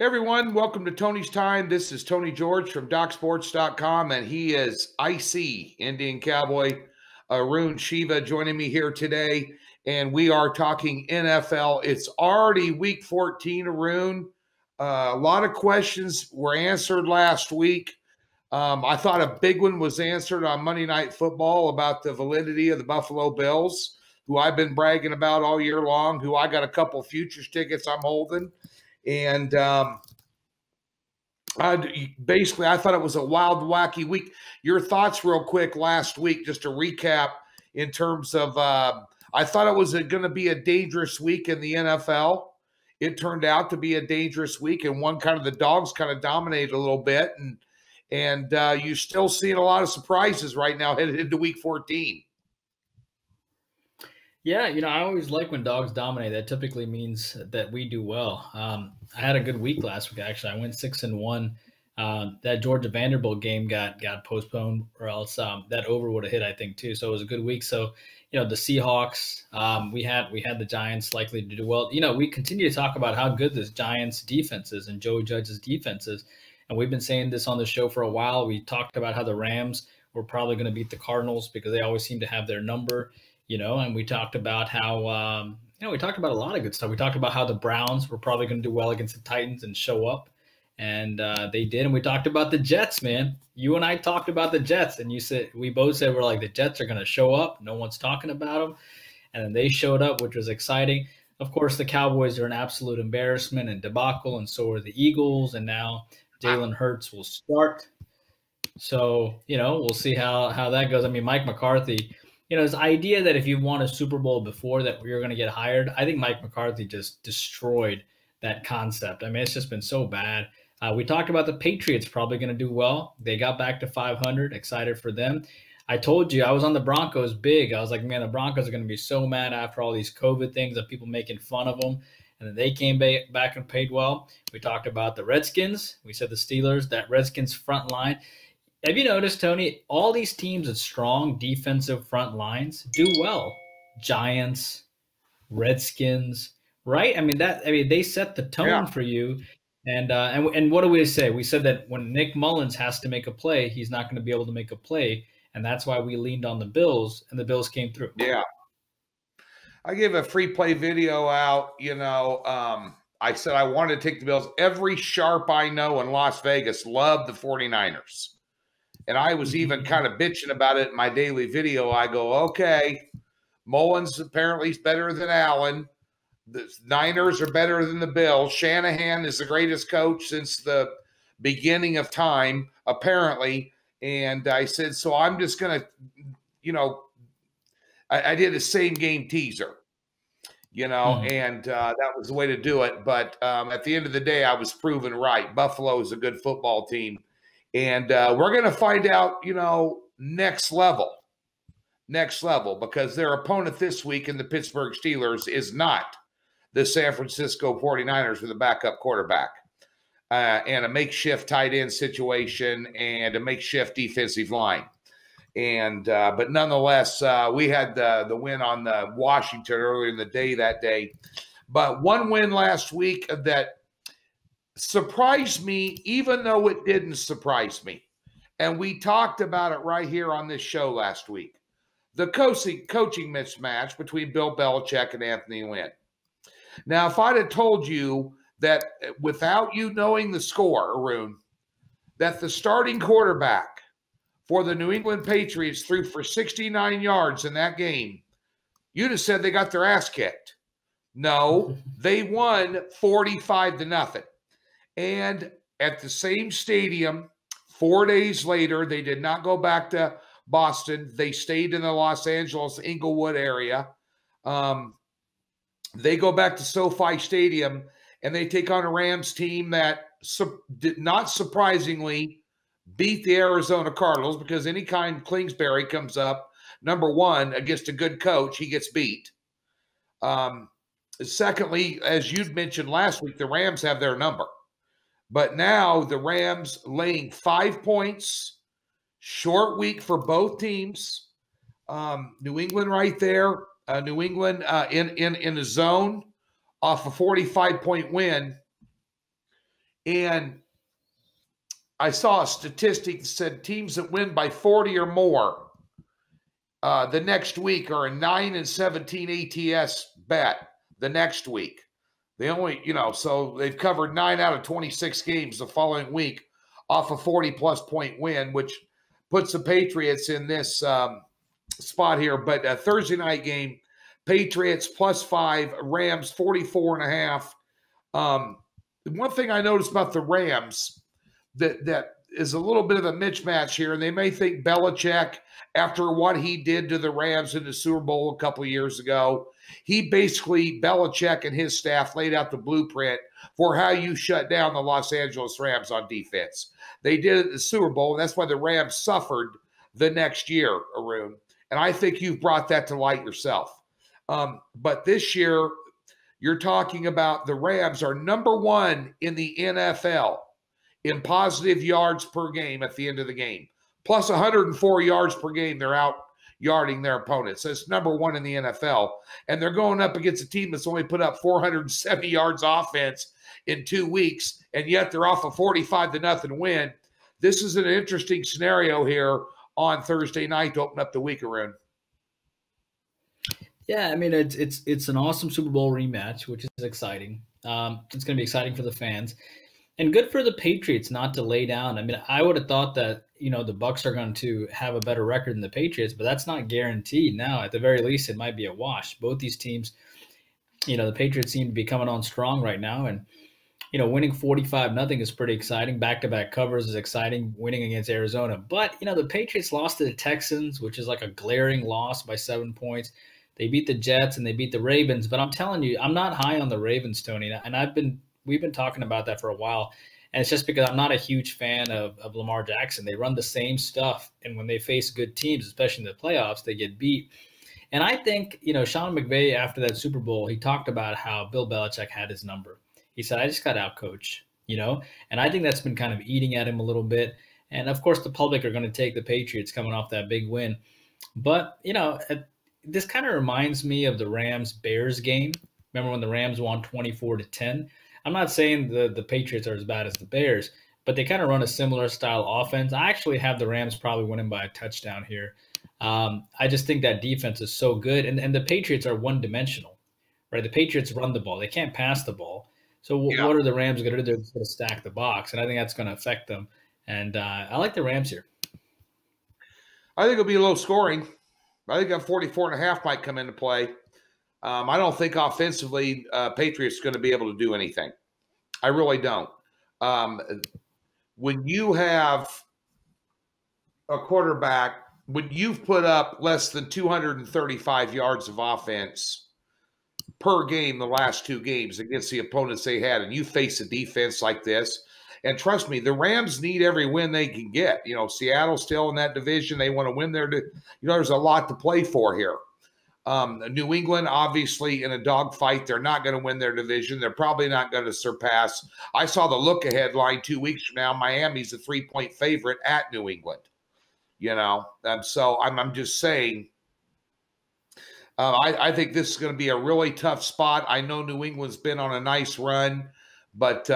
Hey everyone, welcome to Tony's Time. This is Tony George from DocSports.com, and he is IC Indian Cowboy. Arun, Shiva joining me here today, and we are talking NFL. It's already week 14, Arun. A lot of questions were answered last week. I thought a big one was answered on Monday Night Football about the validity of the Buffalo Bills, who I've been bragging about all year long, who I got a couple futures tickets I'm holding. And basically, I thought it was a wild, wacky week. Your thoughts real quick last week, just to recap in terms of I thought it was going to be a dangerous week in the NFL. It turned out to be a dangerous week, and the dogs kind of dominated a little bit. And you're still seeing a lot of surprises right now headed into week 14. Yeah, I always like when dogs dominate. That typically means that we do well. I had a good week last week, actually. I went 6-1. That Georgia Vanderbilt game got postponed, or else that over would have hit, I think, too. So it was a good week. So, the Seahawks, we had the Giants likely to do well. We continue to talk about how good this Giants defense is and Joey Judge's defense is. And we've been saying this on the show for a while. We talked about how the Rams were probably going to beat the Cardinals because they always seem to have their number. And we talked about how, we talked about a lot of good stuff. We talked about how the Browns were probably going to do well against the Titans and show up. And they did. And we talked about the Jets, man. You and I talked about the Jets. And we both said we're like, the Jets are going to show up. No one's talking about them. And then they showed up, which was exciting. Of course, the Cowboys are an absolute embarrassment and debacle. And so are the Eagles. And now Jalen Hurts will start. So, we'll see how that goes. I mean, Mike McCarthy – this idea that if you won a Super Bowl before that you're going to get hired, I think Mike McCarthy just destroyed that concept. I mean, it's just been so bad. We talked about the Patriots probably going to do well. They got back to 500, excited for them. I told you I was on the Broncos big. I was like, man, the Broncos are going to be so mad after all these COVID things of people making fun of them. And then they came back and paid well. We talked about the Redskins. We said the Steelers, that Redskins front line. Have you noticed, Tony, all these teams with strong defensive front lines do well? Giants, Redskins, right? I mean, they set the tone for you. And what do we say? We said that when Nick Mullins has to make a play, he's not going to be able to make a play. And that's why we leaned on the Bills, and the Bills came through. Yeah. I gave a free play video out, I said I wanted to take the Bills. Every sharp I know in Las Vegas loved the 49ers. And I was even kind of bitching about it in my daily video. I go, okay, Mullins apparently is better than Allen. The Niners are better than the Bills. Shanahan is the greatest coach since the beginning of time, apparently. And I said, so I'm just going to, I did a same game teaser, and that was the way to do it. But at the end of the day, I was proven right. Buffalo is a good football team. And we're going to find out, next level, because their opponent this week in the Pittsburgh Steelers is not the San Francisco 49ers with a backup quarterback and a makeshift tight end situation and a makeshift defensive line. And but nonetheless, we had the win on the Washington earlier in the day that day. But one win last week that surprised me, even though it didn't surprise me. And we talked about it right here on this show last week. The coaching mismatch between Bill Belichick and Anthony Lynn. Now, if I'd have told you that without you knowing the score, Arun, that the starting quarterback for the New England Patriots threw for 69 yards in that game, you'd have said they got their ass kicked. No, they won 45-0. And at the same stadium, 4 days later, they did not go back to Boston. They stayed in the Los Angeles, Inglewood area. They go back to SoFi Stadium, and they take on a Rams team that did not surprisingly beat the Arizona Cardinals, because anytime Kingsbury comes up, number one, against a good coach, he gets beat. Secondly, as you'd mentioned last week, the Rams have their number. But now the Rams laying 5 points, short week for both teams. New England right there. New England in the zone off a 45-point win. And I saw a statistic that said teams that win by 40 or more the next week are a 9-17 ATS bet the next week. They only, so they've covered 9 out of 26 games the following week off a 40-plus point win, which puts the Patriots in this spot here. But a Thursday night game, Patriots +5, Rams 44.5. One thing I noticed about the Rams that is a little bit of a mismatch here, and they may think Belichick, after what he did to the Rams in the Super Bowl a couple of years ago, Belichick and his staff laid out the blueprint for how you shut down the Los Angeles Rams on defense. They did it in the Super Bowl, and that's why the Rams suffered the next year, Arun. And I think you've brought that to light yourself. But this year, you're talking about the Rams are number 1 in the NFL in positive yards per game at the end of the game. Plus 104 yards per game, they're out yarding their opponents. So it's number 1 in the NFL. And they're going up against a team that's only put up 470 yards offense in 2 weeks, and yet they're off a 45-0 win. This is an interesting scenario here on Thursday night to open up the week, Arun. Yeah, I mean, it's an awesome Super Bowl rematch, which is exciting. It's going to be exciting for the fans. And good for the Patriots not to lay down. I mean, I would have thought that, the Bucs are going to have a better record than the Patriots, but that's not guaranteed now. At the very least, it might be a wash. Both these teams, the Patriots seem to be coming on strong right now. And, winning 45-0 is pretty exciting. Back-to-back covers is exciting, winning against Arizona. But, the Patriots lost to the Texans, which is like a glaring loss by 7 points. They beat the Jets and they beat the Ravens. But I'm telling you, I'm not high on the Ravens, Tony. And we've been talking about that for a while. And it's just because I'm not a huge fan of Lamar Jackson. They run the same stuff. And when they face good teams, especially in the playoffs, they get beat. And I think, Sean McVay, after that Super Bowl, he talked about how Bill Belichick had his number. He said, I just got outcoached, And I think that's been kind of eating at him a little bit. And, of course, the public are going to take the Patriots coming off that big win. But, this kind of reminds me of the Rams-Bears game. Remember when the Rams won 24-10? I'm not saying the Patriots are as bad as the Bears, but they kind of run a similar style offense. I actually have the Rams probably winning by a touchdown here. I just think that defense is so good. And the Patriots are one-dimensional, right? The Patriots run the ball. They can't pass the ball. So what are the Rams going to do? They're just going to stack the box, and I think that's going to affect them. And I like the Rams here. I think it'll be low scoring. I think a 44.5 might come into play. I don't think offensively Patriots are going to be able to do anything. I really don't. When you have a quarterback, when you've put up less than 235 yards of offense per game the last 2 games against the opponents they had, and you face a defense like this, and trust me, the Rams need every win they can get. Seattle's still in that division. They want to win there. There's a lot to play for here. New England, obviously, in a dogfight, they're not going to win their division. They're probably not going to surpass. I saw the look-ahead line 2 weeks from now. Miami's a 3-point favorite at New England. So I'm just saying, I think this is going to be a really tough spot. I know New England's been on a nice run, but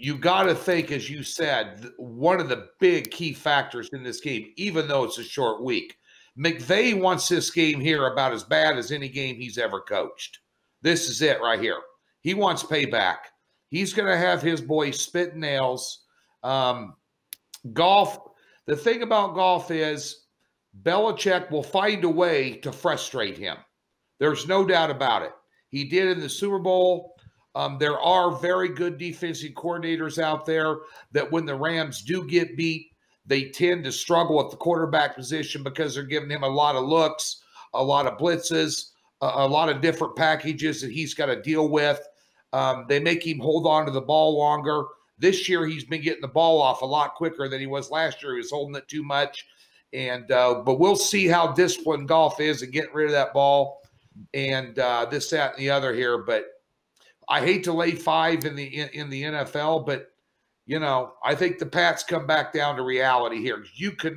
you got to think, as you said, one of the big key factors in this game, even though it's a short week, McVay wants this game here about as bad as any game he's ever coached. This is it right here. He wants payback. He's going to have his boys spit nails. Golf, the thing about golf is Belichick will find a way to frustrate him. There's no doubt about it. He did in the Super Bowl. There are very good defensive coordinators out there that when the Rams do get beat, they tend to struggle at the quarterback position because they're giving him a lot of looks, a lot of blitzes, a lot of different packages that he's got to deal with. They make him hold on to the ball longer. This year, he's been getting the ball off a lot quicker than he was last year. He was holding it too much. But we'll see how disciplined golf is in getting rid of that ball and this, that, and the other here. But I hate to lay 5 in the NFL, but I think the Pats come back down to reality here. You could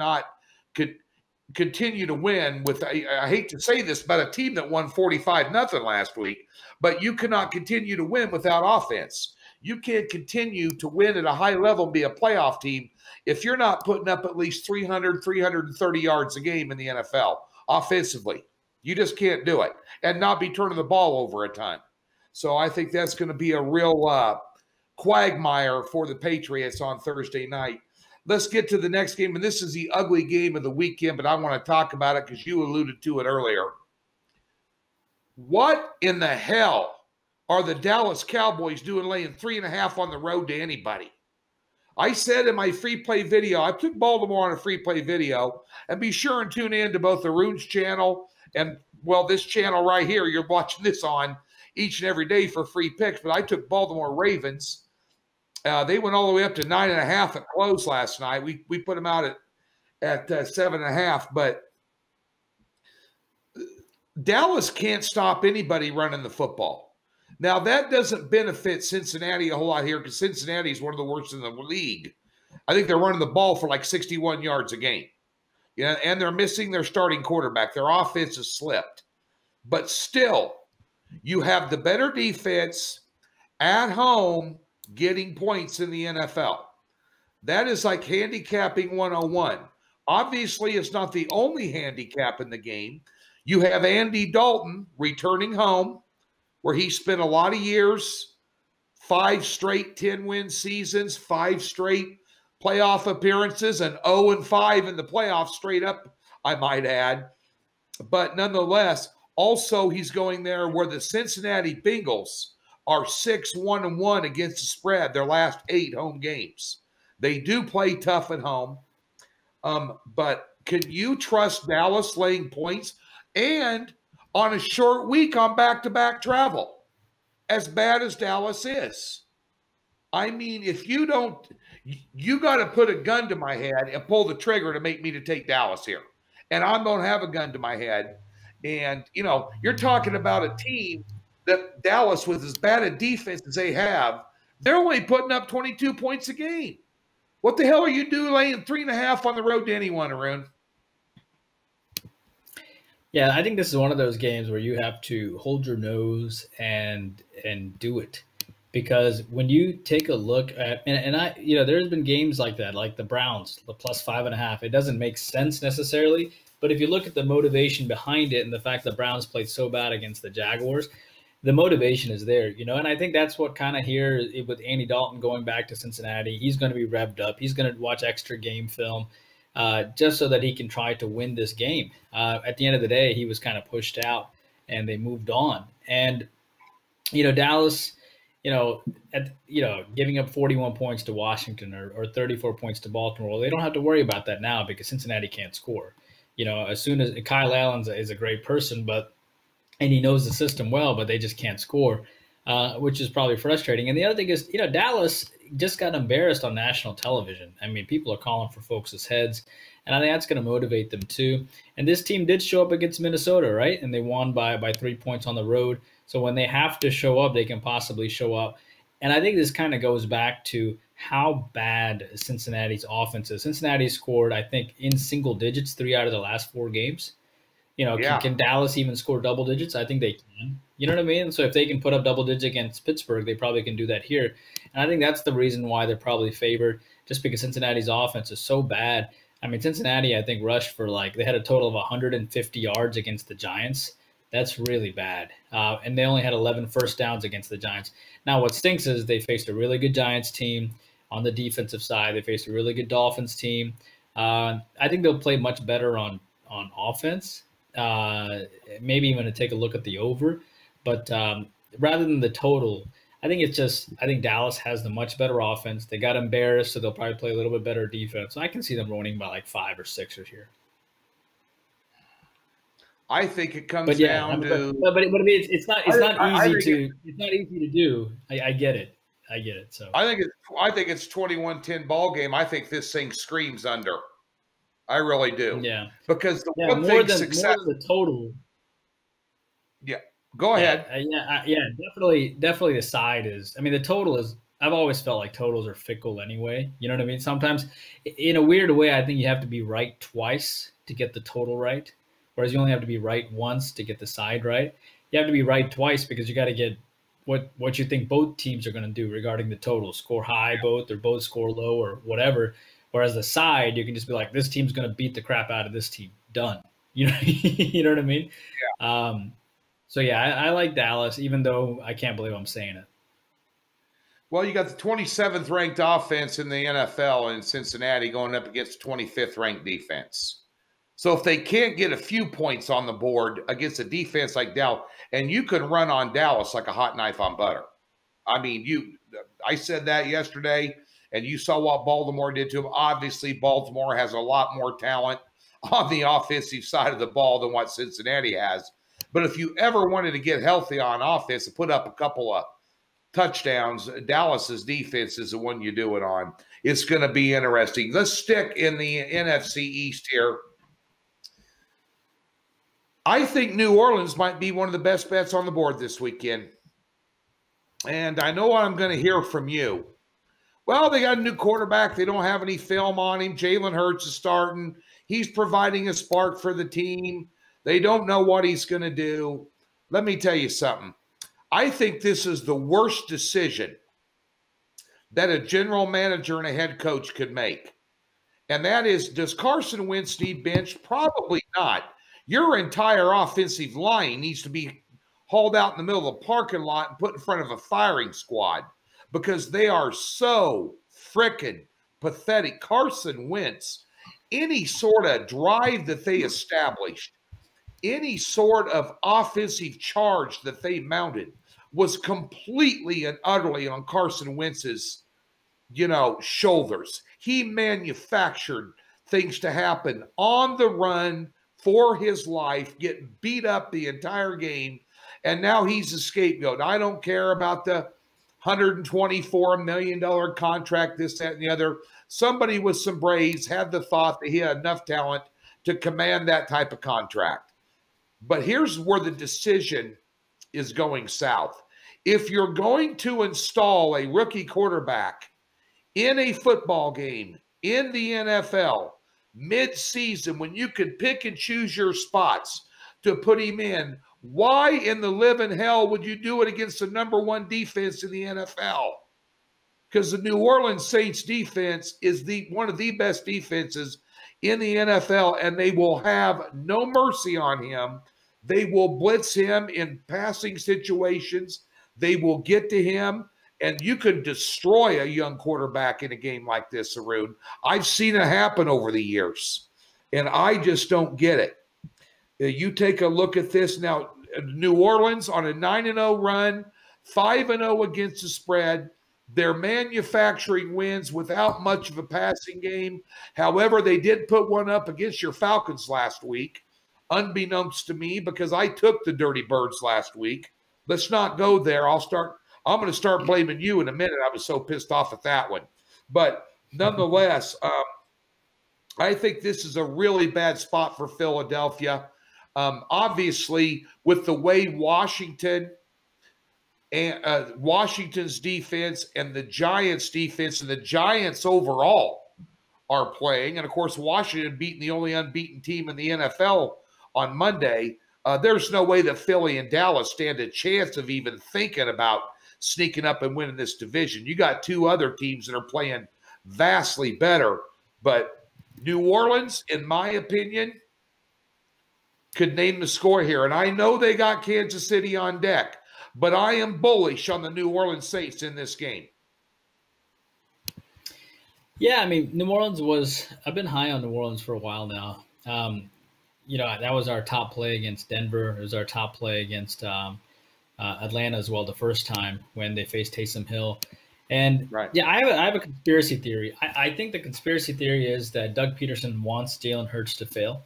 continue to win with, I hate to say this, but a team that won 45-0 last week, but you cannot continue to win without offense. You can't continue to win at a high level and be a playoff team if you're not putting up at least 300, 330 yards a game in the NFL offensively. You just can't do it and not be turning the ball over a ton. So I think that's going to be a real quagmire for the Patriots on Thursday night. Let's get to the next game, and this is the ugly game of the weekend, but I want to talk about it because you alluded to it earlier. What in the hell are the Dallas Cowboys doing laying 3.5 on the road to anybody? I said in my free play video, I took Baltimore on a free play video, and be sure and tune in to both Arun's channel and, well, this channel right here you're watching this on each and every day for free picks, but I took Baltimore Ravens. They went all the way up to 9.5 at close last night. We put them out at 7.5, but Dallas can't stop anybody running the football. Now, that doesn't benefit Cincinnati a whole lot here because Cincinnati is one of the worst in the league. I think they're running the ball for like 61 yards a game. And they're missing their starting quarterback. Their offense has slipped. But still, you have the better defense at home getting points in the NFL. That is like handicapping 101. Obviously, it's not the only handicap in the game. You have Andy Dalton returning home, where he spent a lot of years, 5 straight 10-win seasons, 5 straight playoff appearances, and 0-5 in the playoffs straight up, I might add. But nonetheless, also he's going there where the Cincinnati Bengals are 6-1-1 against the spread their last 8 home games. They do play tough at home. But can you trust Dallas laying points? And on a short week on back-to-back travel, as bad as Dallas is. I mean, if you don't, you got to put a gun to my head and pull the trigger to make me to take Dallas here. And I don't have a gun to my head. And, you know, you're talking about a team that Dallas, with as bad a defense as they have, they're only putting up 22 points a game. What the hell are you doing laying 3.5 on the road to anyone, Arun? Yeah, I think this is one of those games where you have to hold your nose and do it. Because when you take a look at, and I, you know, there's been games like that, like the Browns, the plus 5.5. It doesn't make sense necessarily, but if you look at the motivation behind it and the fact the Browns played so bad against the Jaguars, the motivation is there, you know, and I think that's what kind of here with Andy Dalton going back to Cincinnati. He's going to be revved up. He's going to watch extra game film just so that he can try to win this game. At the end of the day, he was kind of pushed out and they moved on. And, you know, Dallas, giving up 41 points to Washington or 34 points to Baltimore, well, they don't have to worry about that now because Cincinnati can't score. You know, as soon as Kyle Allen is a great person, and he knows the system well, but they just can't score, which is probably frustrating. And the other thing is, you know, Dallas just got embarrassed on national television. I mean, people are calling for folks' heads, and I think that's going to motivate them too. And this team did show up against Minnesota, right? And they won by 3 points on the road. So when they have to show up, they can possibly show up. And I think this kind of goes back to how bad Cincinnati's offense is. Cincinnati scored, I think, in single digits 3 out of the last 4 games. You know, can Dallas even score double digits? I think they can. You know what I mean? So if they can put up double digits against Pittsburgh, they probably can do that here. And I think that's the reason why they're probably favored, just because Cincinnati's offense is so bad. I mean, Cincinnati, I think, rushed for they had a total of 150 yards against the Giants. That's really bad. And they only had 11 first downs against the Giants. Now, what stinks is they faced a really good Giants team on the defensive side. They faced a really good Dolphins team. I think they'll play much better on offense. Maybe even to take a look at the over. But rather than the total, I think Dallas has the much better offense. They got embarrassed, so they'll probably play a little bit better defense. So I can see them winning by 5 or 6 or here. I think it comes down to. But I mean, it's not easy to do. I get it. So I think it's 21-10 ball game. I think this thing screams under. I really do. Yeah. Because the one thing more than the total. Yeah. Go ahead. Definitely the side is. I mean, the total is. I've always felt like totals are fickle anyway. You know what I mean? Sometimes, in a weird way, I think you have to be right twice to get the total right. Whereas you only have to be right once to get the side right. You have to be right twice because you got to get what you think both teams are going to do regarding the total. Score high both, or both score low, or whatever. Whereas the side, you can just be like, this team's going to beat the crap out of this team. Done. You know, you know what I mean? Yeah. So yeah, I like Dallas, even though I can't believe I'm saying it. Well, you got the 27th ranked offense in the NFL in Cincinnati going up against 25th ranked defense. So if they can't get a few points on the board against a defense like Dallas, and you can run on Dallas like a hot knife on butter. I mean, I said that yesterday, and you saw what Baltimore did to them. Obviously, Baltimore has a lot more talent on the offensive side of the ball than what Cincinnati has. But if you ever wanted to get healthy on offense and put up a couple of touchdowns, Dallas's defense is the one you do it on. It's going to be interesting. Let's stick in the NFC East here. I think New Orleans might be one of the best bets on the board this weekend. And I know I'm going to hear from you. Well, they got a new quarterback. They don't have any film on him. Jalen Hurts is starting. He's providing a spark for the team. They don't know what he's going to do. Let me tell you something. I think this is the worst decision that a general manager and a head coach could make. And that is, does Carson Wentz need benched? Probably not. Your entire offensive line needs to be hauled out in the middle of the parking lot and put in front of a firing squad because they are so frickin' pathetic. Carson Wentz, any sort of drive that they established, any sort of offensive charge that they mounted was completely and utterly on Carson Wentz's, shoulders. He manufactured things to happen on the run for his life, get beat up the entire game, and now he's a scapegoat. I don't care about the $124 million contract, this, that, and the other. Somebody with some braids had the thought that he had enough talent to command that type of contract. But here's where the decision is going south. If you're going to install a rookie quarterback in a football game in the NFL mid-season, when you could pick and choose your spots to put him in, why in the living hell would you do it against the number one defense in the NFL? Because the New Orleans Saints defense is one of the best defenses in the NFL, and they will have no mercy on him. They will blitz him in passing situations. They will get to him, and you could destroy a young quarterback in a game like this, Arun. I've seen it happen over the years, and I just don't get it. You take a look at this now. New Orleans on a 9-0 run, 5-0 against the spread. They're manufacturing wins without much of a passing game. However, they did put one up against your Falcons last week, unbeknownst to me, because I took the Dirty Birds last week. Let's not go there. I'm going to start blaming you in a minute. I was so pissed off at that one. But nonetheless, I think this is a really bad spot for Philadelphia. Obviously, with the way Washington's defense and the Giants' defense and the Giants overall are playing, and of course, Washington beating the only unbeaten team in the NFL on Monday, there's no way that Philly and Dallas stand a chance of even thinking about sneaking up and winning this division. You got two other teams that are playing vastly better, but New Orleans, in my opinion, could name the score here. And I know they got Kansas City on deck, but I am bullish on the New Orleans Saints in this game. Yeah, I mean, I've been high on New Orleans for a while now. That was our top play against Denver. It was our top play against Atlanta as well the first time when they faced Taysom Hill. And right. Yeah, I have a conspiracy theory. I think the conspiracy theory is that Doug Peterson wants Jalen Hurts to fail,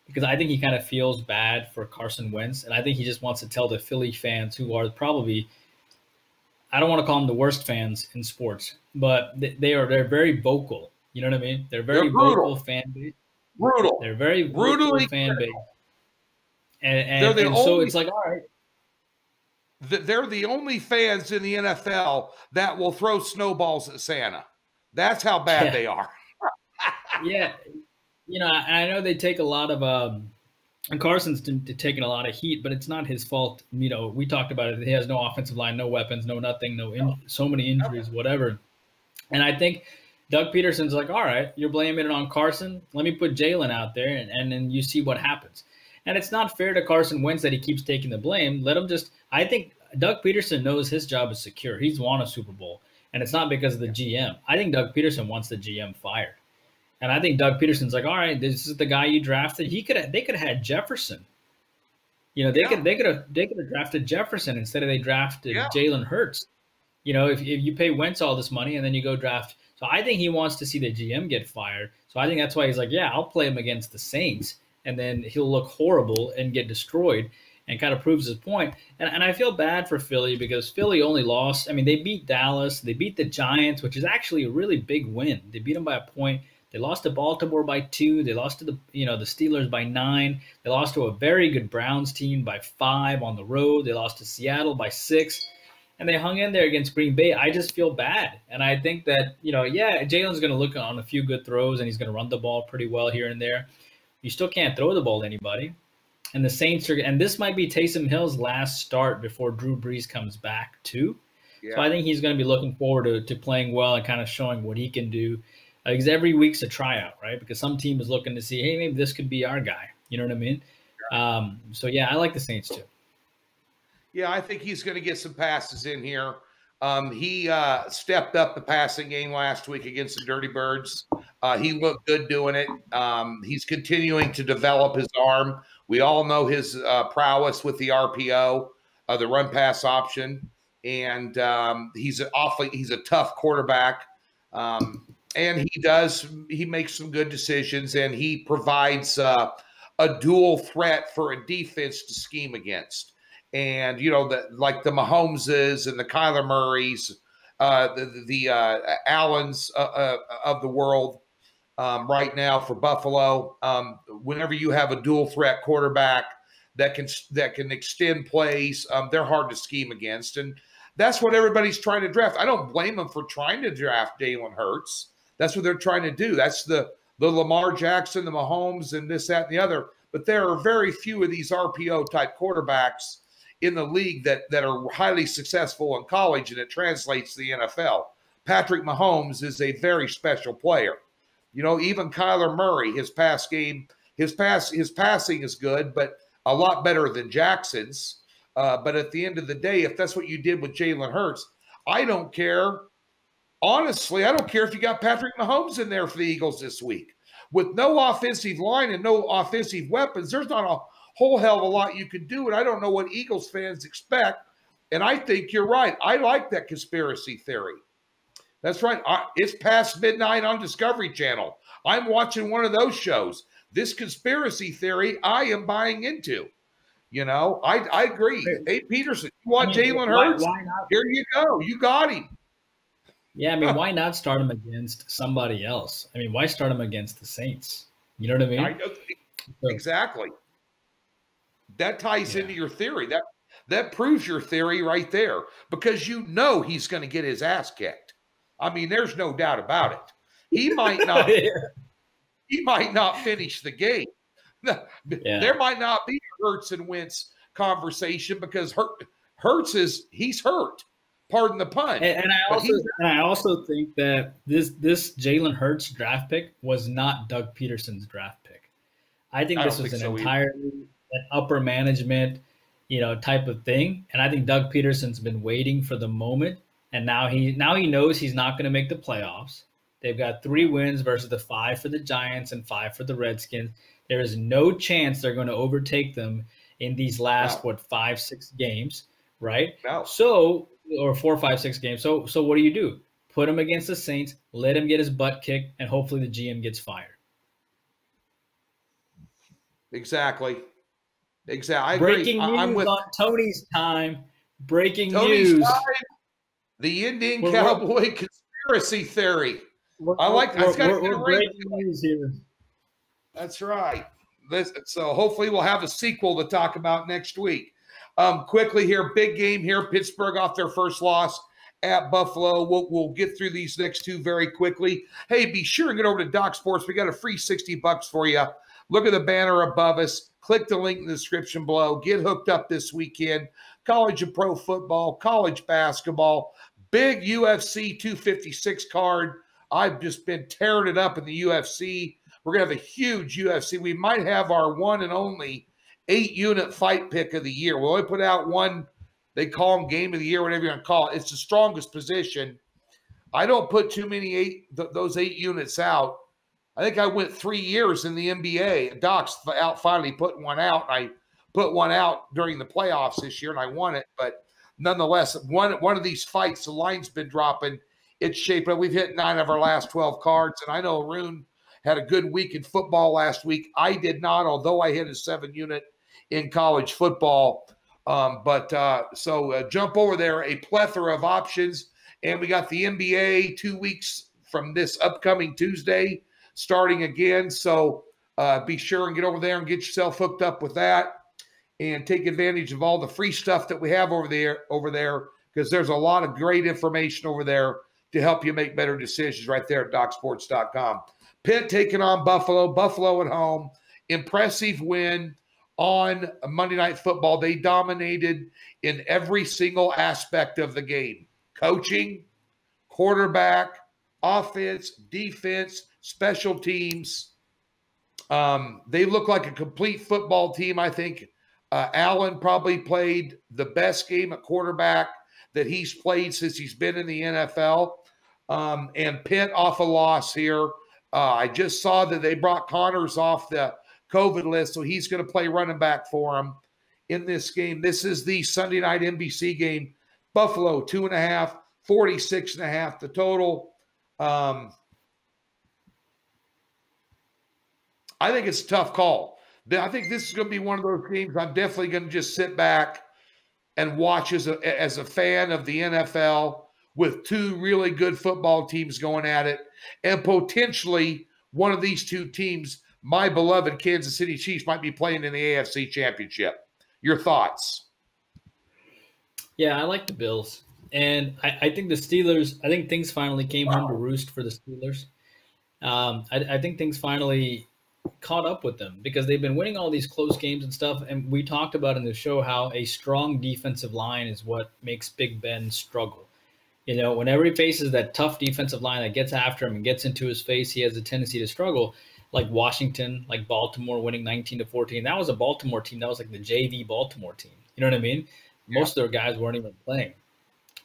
because I think he kind of feels bad for Carson Wentz. And I think he just wants to tell the Philly fans, who are probably, I don't want to call them the worst fans in sports, but they're very vocal. You know what I mean? They're very vocal fan base. Brutal. They're very brutally fan base. And so it's like, all right. They're the only fans in the NFL that will throw snowballs at Santa. That's how bad they are. Yeah. I know they take a lot of And Carson's taken a lot of heat, but it's not his fault. You know, we talked about it. He has no offensive line, no weapons, no nothing, so many injuries, whatever. And I think Doug Peterson's like, all right, you're blaming it on Carson. Let me put Jalen out there, and then you see what happens. And it's not fair to Carson Wentz that he keeps taking the blame. Let him just – I think Doug Peterson knows his job is secure. He's won a Super Bowl, and it's not because of the GM. I think Doug Peterson wants the GM fired. And I think Doug Peterson's like, all right, this is the guy you drafted. They could have had Jefferson. You know, they could have drafted Jefferson instead of they drafted Jalen Hurts. You know, if you pay Wentz all this money and then you go draft. So I think he wants to see the GM get fired. So I think that's why he's like, yeah, I'll play him against the Saints, and then he'll look horrible and get destroyed, and kind of proves his point. And I feel bad for Philly because Philly only lost. I mean, they beat Dallas. They beat the Giants, which is actually a really big win. They beat them by a point. They lost to Baltimore by 2. They lost to the Steelers by 9. They lost to a very good Browns team by 5 on the road. They lost to Seattle by 6. And they hung in there against Green Bay. I just feel bad. And I think that, Jalen's going to look on a few good throws, and he's going to run the ball pretty well here and there. You still can't throw the ball to anybody. And the Saints and this might be Taysom Hill's last start before Drew Brees comes back too. Yeah. So I think he's going to be looking forward to playing well and kind of showing what he can do. Because every week's a tryout, right? Because some team is looking to see, hey, maybe this could be our guy. You know what I mean? Yeah. I like the Saints too. Yeah, I think he's going to get some passes in here. He stepped up the passing game last week against the Dirty Birds. He looked good doing it. He's continuing to develop his arm. We all know his prowess with the RPO, the run pass option, and he's a tough quarterback. And he makes some good decisions, and he provides a dual threat for a defense to scheme against. And, like the Mahomeses and the Kyler Murrays, the Allens of the world right now for Buffalo, whenever you have a dual threat quarterback that can extend plays, they're hard to scheme against. And that's what everybody's trying to draft. I don't blame them for trying to draft Jalen Hurts. That's what they're trying to do. That's the Lamar Jackson, the Mahomes, and this, that, and the other. But there are very few of these RPO-type quarterbacks in the league that are highly successful in college, and it translates to the NFL. Patrick Mahomes is a very special player. Even Kyler Murray, his passing is good, but a lot better than Jackson's. But at the end of the day, if that's what you did with Jalen Hurts, I don't care. Honestly, I don't care if you got Patrick Mahomes in there for the Eagles this week. With no offensive line and no offensive weapons, there's not a whole hell of a lot you can do, and I don't know what Eagles fans expect, and I think you're right. I like that conspiracy theory. That's right. It's past midnight on Discovery Channel. I'm watching one of those shows. This conspiracy theory I am buying into. I agree. Hey, Peterson, you want Jalen Hurts? Why not? Here you go. You got him. Yeah, I mean, why not start him against somebody else? I mean, why start him against the Saints? You know what I mean? Exactly. That ties into your theory. That proves your theory right there, because he's going to get his ass kicked. I mean, there's no doubt about it. He might not. He might not finish the game. There might not be a Hurts and Wentz conversation because Hurts he's hurt. Pardon the pun. And I also think that this Jalen Hurts draft pick was not Doug Peterson's draft pick. I think this was an entirely an upper management, type of thing. And I think Doug Peterson's been waiting for the moment, and now he knows he's not going to make the playoffs. They've got 3 wins versus the 5 for the Giants and 5 for the Redskins. There is no chance they're going to overtake them in these last 5-6 games, right? No. Or 4, 5, 6 games. So what do? Put him against the Saints, let him get his butt kicked, and hopefully the GM gets fired. Exactly. I Breaking agree. news on Tony's time. Breaking Tony's news. Time. The Indian Cowboy conspiracy theory. We're breaking news here. That's right. So hopefully we'll have a sequel to talk about next week. Quickly here, big game here. Pittsburgh off their first loss at Buffalo. We'll get through these next 2 very quickly. Hey, be sure and get over to Doc Sports. We got a free $60 for you look at the banner above us. Click the link in the description below. Get hooked up this weekend. College and pro football, college basketball, big UFC 256 card. I've just been tearing it up in the UFC. We're going to have a huge UFC. We might have our one and only 8-unit fight pick of the year. We'll only put out one. They call them game of the year, whatever you want to call it. It's the strongest position. I don't put too many those 8 units out. I think I went 3 years in the NBA. Doc's out finally putting one out. I put one out during the playoffs this year, and I won it. But nonetheless, one of these fights, the line's been dropping. It's shaping up. We've hit 9 of our last 12 cards, and I know Arun had a good week in football last week. I did not, although I hit a 7-unit in college football. So jump over there, a plethora of options. And we got the NBA 2 weeks from this upcoming Tuesday starting again. So be sure and get over there and get yourself hooked up with that and take advantage of all the free stuff that we have over there, because there's a lot of great information over there to help you make better decisions right there at DocSports.com. Pitt taking on Buffalo. Buffalo at home. Impressive win on Monday Night Football. They dominated in every single aspect of the game. Coaching, quarterback, offense, defense, special teams. They look like a complete football team. I think Allen probably played the best game at quarterback that he's played since he's been in the NFL. And Pitt off a loss here. I just saw that they brought Connors off the COVID list, so he's going to play running back for him in this game. This is the Sunday night NBC game. Buffalo, 2.5, 46.5 the total. I think it's a tough call. I think this is going to be one of those games I'm definitely going to just sit back and watch as a fan of the NFL, with 2 really good football teams going at it, and potentially one of these 2 teams, my beloved Kansas City Chiefs, might be playing in the AFC Championship. Your thoughts? Yeah, I like the Bills. And I think the Steelers, I think things finally came home to roost for the Steelers. I think things finally caught up with them, because they've been winning all these close games and stuff. And we talked about in the show how a strong defensive line is what makes Big Ben struggle. You know, whenever he faces that tough defensive line that gets after him and gets into his face, he has a tendency to struggle. Like Washington, like Baltimore winning 19-14. That was a Baltimore team. That was like the JV Baltimore team. You know what I mean? Most of their guys weren't even playing.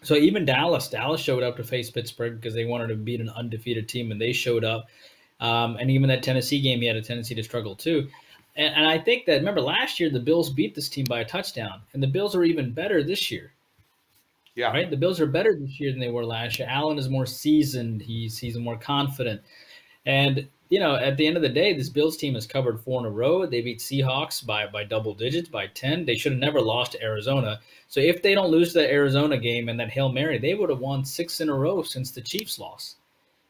So even Dallas showed up to face Pittsburgh because they wanted to beat an undefeated team, and they showed up. And even that Tennessee game, he had a tendency to struggle too. And I think that, remember, last year the Bills beat this team by a touchdown, and the Bills are even better this year. Yeah. Right? The Bills are better this year than they were last year. Allen is more seasoned. He's more confident. And, you know, at the end of the day, this Bills team has covered 4 in a row. They beat Seahawks by double digits, by 10. They should have never lost to Arizona. So if they don't lose that Arizona game and that Hail Mary, they would have won 6 in a row since the Chiefs lost.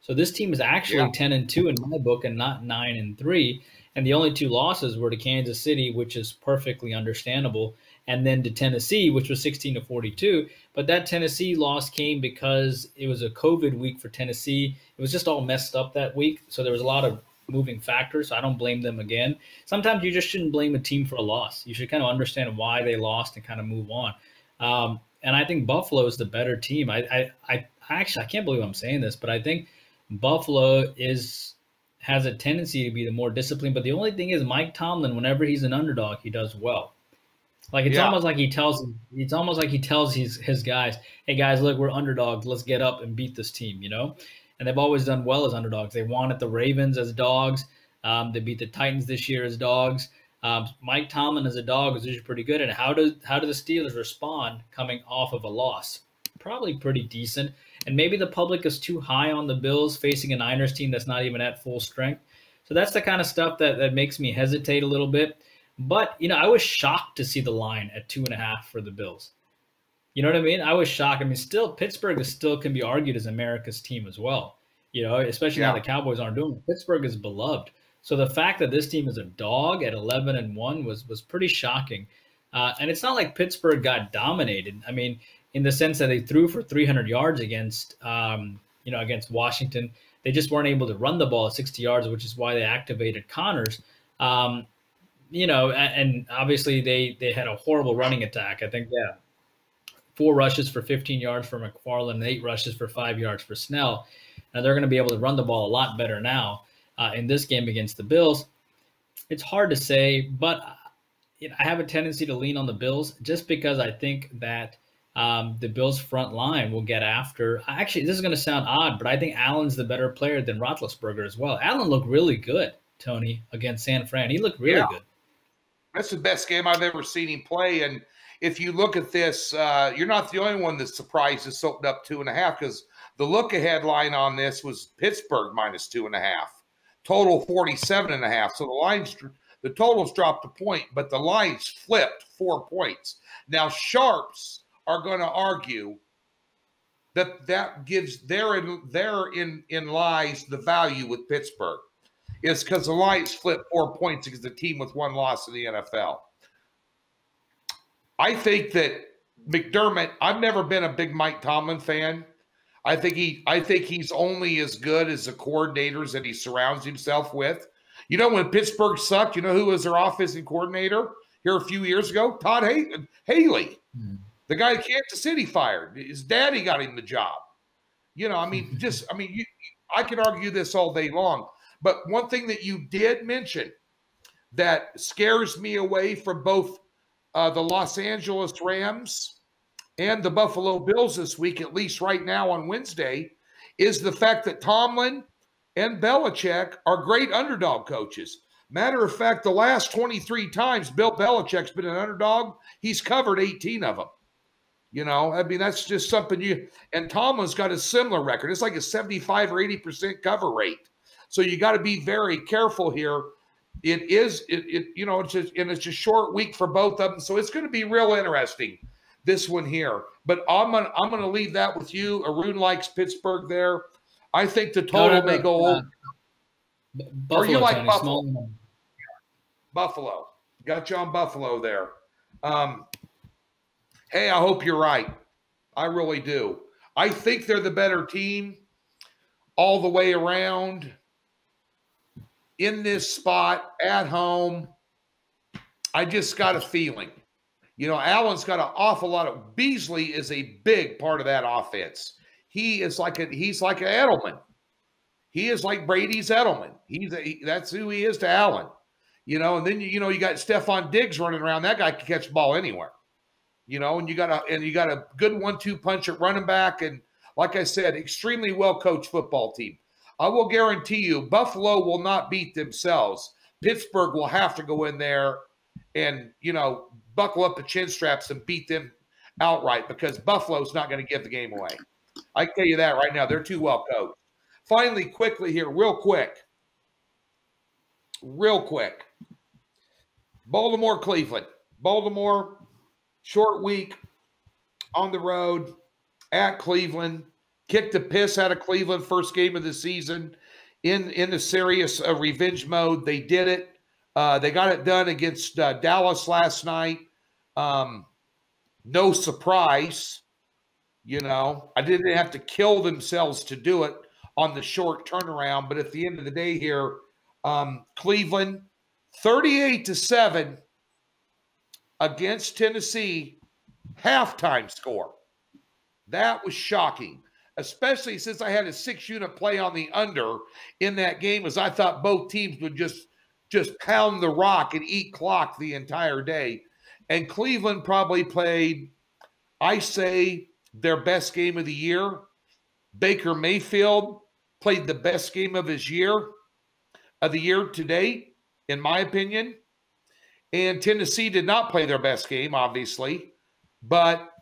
So this team is actually 10-2 in my book and not 9-3. And the only 2 losses were to Kansas City, which is perfectly understandable, and then to Tennessee, which was 16-42. But that Tennessee loss came because it was a COVID week for Tennessee. It was just all messed up that week. So there was a lot of moving factors. So I don't blame them again. Sometimes you just shouldn't blame a team for a loss. You should kind of understand why they lost and kind of move on. And I think Buffalo is the better team. I can't believe I'm saying this, but I think Buffalo has a tendency to be the more disciplined. But the only thing is, Mike Tomlin, whenever he's an underdog, he does well. Like it's almost like he tells his guys, "Hey guys, look, we're underdogs. Let's get up and beat this team," you know? And they've always done well as underdogs. They won at the Ravens as dogs. They beat the Titans this year as dogs. Mike Tomlin as a dog is usually pretty good. And how do the Steelers respond coming off of a loss? Probably pretty decent. And maybe the public is too high on the Bills facing a Niners team that's not even at full strength. So that's the kind of stuff that makes me hesitate a little bit. But, you know, I was shocked to see the line at 2.5 for the Bills. You know what I mean? I was shocked. I mean, still, Pittsburgh still can be argued as America's team as well, you know, especially now the Cowboys aren't doing it. Pittsburgh is beloved. So the fact that this team is a dog at 11-1 was pretty shocking. And it's not like Pittsburgh got dominated. I mean, in the sense that they threw for 300 yards against Washington. They just weren't able to run the ball at 60 yards, which is why they activated Connors. And obviously they had a horrible running attack. I think 4 rushes for 15 yards for McFarland, and 8 rushes for 5 yards for Snell. Now they're going to be able to run the ball a lot better now in this game against the Bills. It's hard to say, but I have a tendency to lean on the Bills just because I think that the Bills' front line will get after. Actually, this is going to sound odd, but I think Allen's the better player than Roethlisberger as well. Allen looked really good, Tony, against San Fran. He looked really good. That's the best game I've ever seen him play. And if you look at this, you're not the only one that's surprised it's opened up 2.5, because the look-ahead line on this was Pittsburgh minus 2.5. Total 47.5. So the totals dropped a point, but the lines flipped 4 points. Now, sharps are going to argue that gives therein lies the value with Pittsburgh. It's because the lines flipped 4 points against the team with 1 loss in the NFL. I think that McDermott, I've never been a big Mike Tomlin fan. I think he's only as good as the coordinators that he surrounds himself with. You know, when Pittsburgh sucked, you know who was their offensive coordinator here a few years ago? Todd Haley, the guy that Kansas City fired. His daddy got him the job. I could argue this all day long. But one thing that you did mention that scares me away from both the Los Angeles Rams and the Buffalo Bills this week, at least right now on Wednesday, is the fact that Tomlin and Belichick are great underdog coaches. Matter of fact, the last 23 times Bill Belichick's been an underdog, he's covered 18 of them. That's just something and Tomlin's got a similar record. It's like a 75 or 80% cover rate. So you got to be very careful here. It's a short week for both of them. So it's going to be real interesting, this one here. But I'm gonna leave that with you. Arun likes Pittsburgh there. I think the total may go over. Buffalo, or you like Tony, Buffalo? Buffalo. Got you on Buffalo there. Hey, I hope you're right. I really do. I think they're the better team all the way around in this spot at home. I just got a feeling. Allen's got an awful lot of – Beasley is a big part of that offense. He's like an Edelman. He is like Brady's Edelman. That's who he is to Allen. And then you got Stephon Diggs running around. That guy can catch the ball anywhere. And you got a good 1-2 punch at running back. And like I said, extremely well-coached football team. I will guarantee you Buffalo will not beat themselves. Pittsburgh will have to go in there and, buckle up the chin straps and beat them outright, because Buffalo's not going to give the game away. I can tell you that right now. They're too well coached. Finally, quickly here, real quick. Baltimore, Cleveland. Baltimore, short week on the road at Cleveland. Kicked the piss out of Cleveland first game of the season in the serious revenge mode. They did it. They got it done against Dallas last night. No surprise. I didn't have to kill themselves to do it on the short turnaround. But at the end of the day here, Cleveland 38-7 against Tennessee, halftime score. That was shocking, especially since I had a 6-unit play on the under in that game, as I thought both teams would just pound the rock and eat clock the entire day. And Cleveland probably played, I say, their best game of the year. Baker Mayfield played the best game of the year to date, in my opinion. And Tennessee did not play their best game, obviously. But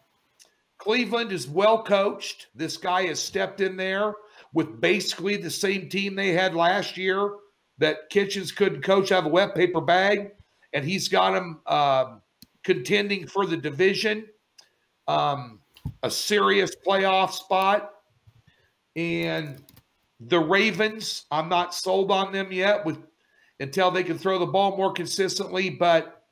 Cleveland is well coached. This guy has stepped in there with basically the same team they had last year that Kitchens couldn't coach out of a wet paper bag. And he's got them contending for the division, a serious playoff spot. And the Ravens, I'm not sold on them yet until they can throw the ball more consistently. But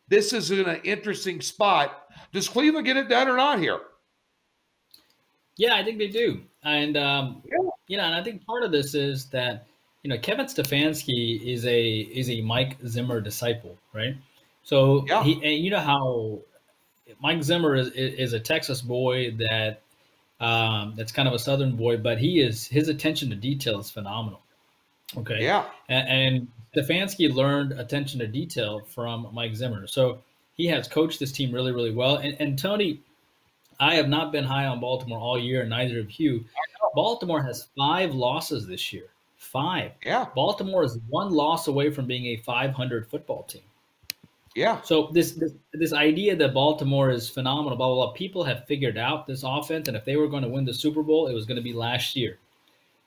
this is in an interesting spot. Does Cleveland get it done or not here? Yeah, I think they do. And, and I think part of this is that Kevin Stefanski is a Mike Zimmer disciple, right? So Yeah. and you know how Mike Zimmer is a Texas boy that's kind of a Southern boy, but his attention to detail is phenomenal. Okay. Yeah. And Stefanski learned attention to detail from Mike Zimmer. So he has coached this team really, really well. And Tony, I have not been high on Baltimore all year, and neither have you. Baltimore has 5 losses this year. 5. Yeah. Baltimore is 1 loss away from being a 500 football team. Yeah. So this idea that Baltimore is phenomenal, blah, blah, blah, people have figured out this offense, and if they were going to win the Super Bowl, it was going to be last year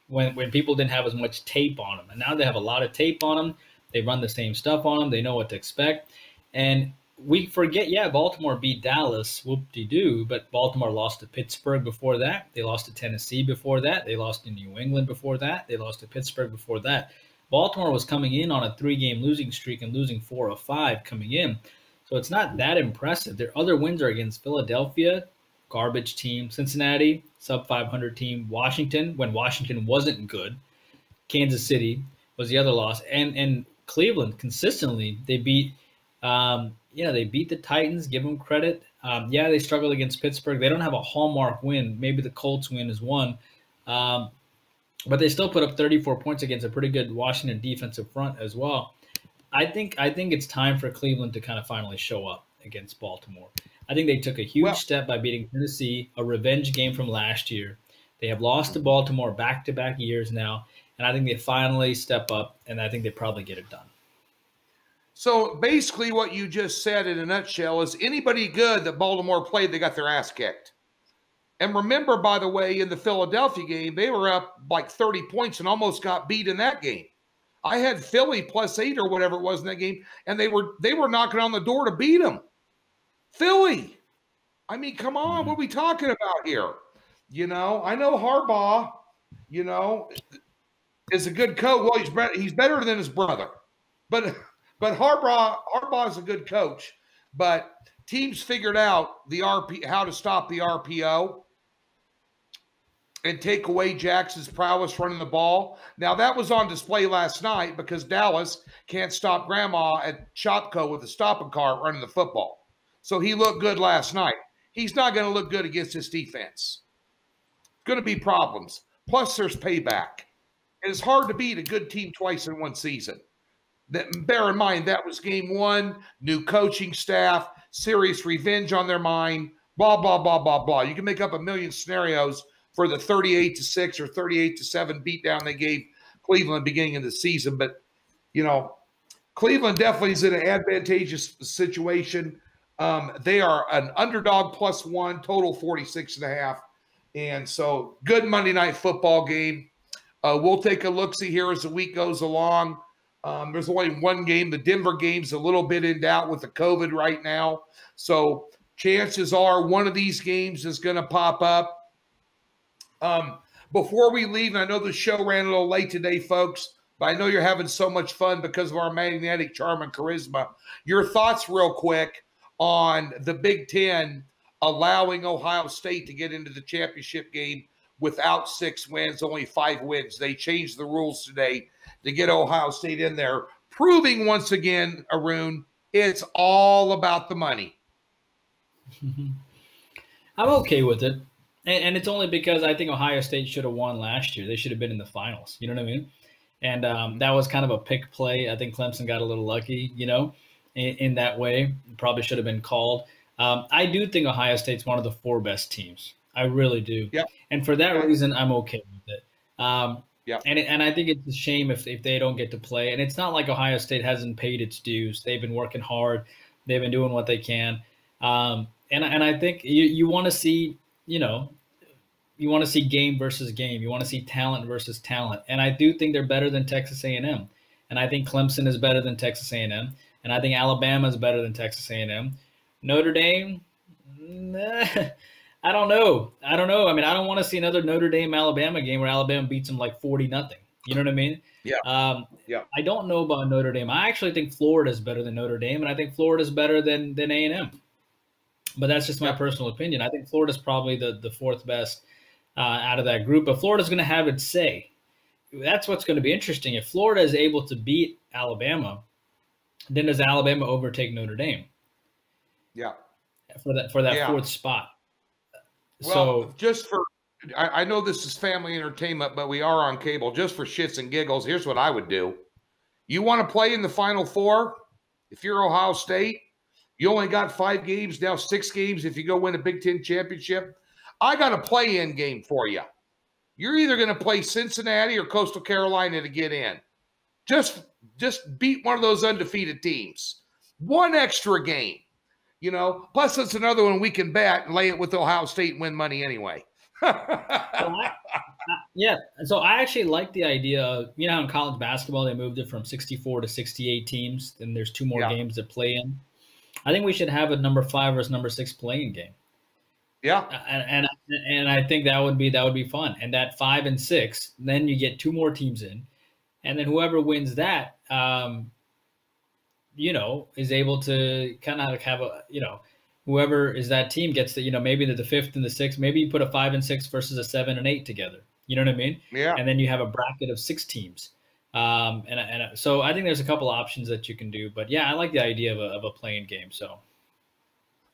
when people didn't have as much tape on them. And now they have a lot of tape on them. They run the same stuff on them. They know what to expect. And we forget, Baltimore beat Dallas, whoop-de-doo, but Baltimore lost to Pittsburgh before that. They lost to Tennessee before that. They lost to New England before that. They lost to Pittsburgh before that. Baltimore was coming in on a 3-game losing streak and losing 4 of 5 coming in. So it's not that impressive. Their other wins are against Philadelphia, garbage team, Cincinnati, sub-500 team, Washington, when Washington wasn't good. Kansas City was the other loss. And Cleveland, consistently, they beat they beat the Titans, give them credit. They struggled against Pittsburgh. They don't have a hallmark win. Maybe the Colts win is one. But they still put up 34 points against a pretty good Washington defensive front as well. I think it's time for Cleveland to kind of finally show up against Baltimore. I think they took a huge step by beating Tennessee, a revenge game from last year. They have lost to Baltimore back-to-back years now, and I think they finally step up, and I think they probably get it done. So basically what you just said in a nutshell is anybody good that Baltimore played, they got their ass kicked. And remember, by the way, in the Philadelphia game, they were up like 30 points and almost got beat in that game. I had Philly +8 or whatever it was in that game, and they were knocking on the door to beat them. Philly. I mean, come on, what are we talking about here? I know Harbaugh, is a good coach. Well, he's better than his brother. But Harbaugh is a good coach. But teams figured out how to stop the RPO and take away Jackson's prowess running the ball. Now, that was on display last night because Dallas can't stop Grandma at Shopko with a stopping cart running the football. So he looked good last night. He's not going to look good against this defense. It's going to be problems. Plus, there's payback. And it's hard to beat a good team twice in one season. Bear in mind, that was game 1, new coaching staff, serious revenge on their mind, blah, blah, blah, blah, blah. You can make up a million scenarios for the 38-6 or 38-7 beatdown they gave Cleveland beginning of the season. But, Cleveland definitely is in an advantageous situation. They are an underdog +1, total 46.5. And so good Monday Night Football game. We'll take a look-see here as the week goes along. There's only one game. The Denver game's a little bit in doubt with the COVID right now. So chances are one of these games is going to pop up. Before we leave, and I know the show ran a little late today, folks, but I know you're having so much fun because of our magnetic charm and charisma. Your thoughts real quick on the Big Ten allowing Ohio State to get into the championship game without 6 wins, only 5 wins. They changed the rules today to get Ohio State in there, proving once again, Arun, it's all about the money. I'm okay with it. And it's only because I think Ohio State should have won last year. They should have been in the finals. You know what I mean? And that was kind of a pick play. I think Clemson got a little lucky, in that way. Probably should have been called. I do think Ohio State's one of the 4 best teams. I really do. Yeah. And for that reason, I'm okay with it. Yeah. And I think it's a shame if they don't get to play. And it's not like Ohio State hasn't paid its dues. They've been working hard. They've been doing what they can. And I think you want to see, you want to see game versus game. You want to see talent versus talent. And I do think they're better than Texas A&M. And I think Clemson is better than Texas A&M. And I think Alabama is better than Texas A&M. Notre Dame, I don't know. I mean, I don't want to see another Notre Dame-Alabama game where Alabama beats them like 40-0. You know what I mean? Yeah. I don't know about Notre Dame. I actually think Florida is better than Notre Dame, and I think Florida is better than A&M. But that's just my personal opinion. I think Florida's probably the 4th best out of that group. But Florida's going to have its say. that's what's going to be interesting. If Florida is able to beat Alabama, then does Alabama overtake Notre Dame? Yeah. For that fourth spot. Well, so just for I know this is family entertainment, but we are on cable. Just for shits and giggles, here's what I would do. You want to play in the Final Four? If you're Ohio State, you only got 5 games, now 6 games if you go win a Big Ten championship. I got a play-in game for you. You're either going to play Cincinnati or Coastal Carolina to get in. Just beat one of those undefeated teams. One extra game, you know. Plus, it's another one we can bet and lay it with Ohio State and win money anyway. So I actually like the idea of, you know, how in college basketball they moved it from 64 to 68 teams, and there's 2 more games to play in. I think we should have a number 5 versus number 6 playing game. Yeah, and I think that would be fun. And that 5 and 6, then you get 2 more teams in, and then whoever wins that, you know, is able to kind of have a, you know, whoever is that team gets the, you know, maybe the 5th and the 6th. Maybe you put a 5 and 6 versus a 7 and 8 together. You know what I mean? Yeah. And then you have a bracket of 6 teams. So I think there's a couple of options that you can do. But yeah, I like the idea of a playing game. So.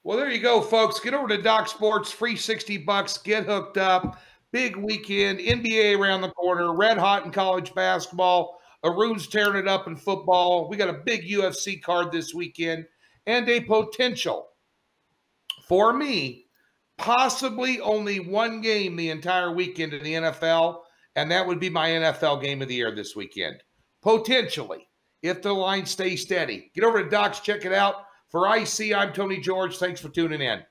Well, there you go, folks. Get over to Doc Sports, free $60. Get hooked up. Big weekend, NBA around the corner, red hot in college basketball. Arun's tearing it up in football. We got a big UFC card this weekend and a potential, for me, possibly only one game the entire weekend in the NFL, and that would be my NFL game of the year this weekend. Potentially, if the line stays steady. Get over to Doc's, check it out. For IC, I'm Tony George. Thanks for tuning in.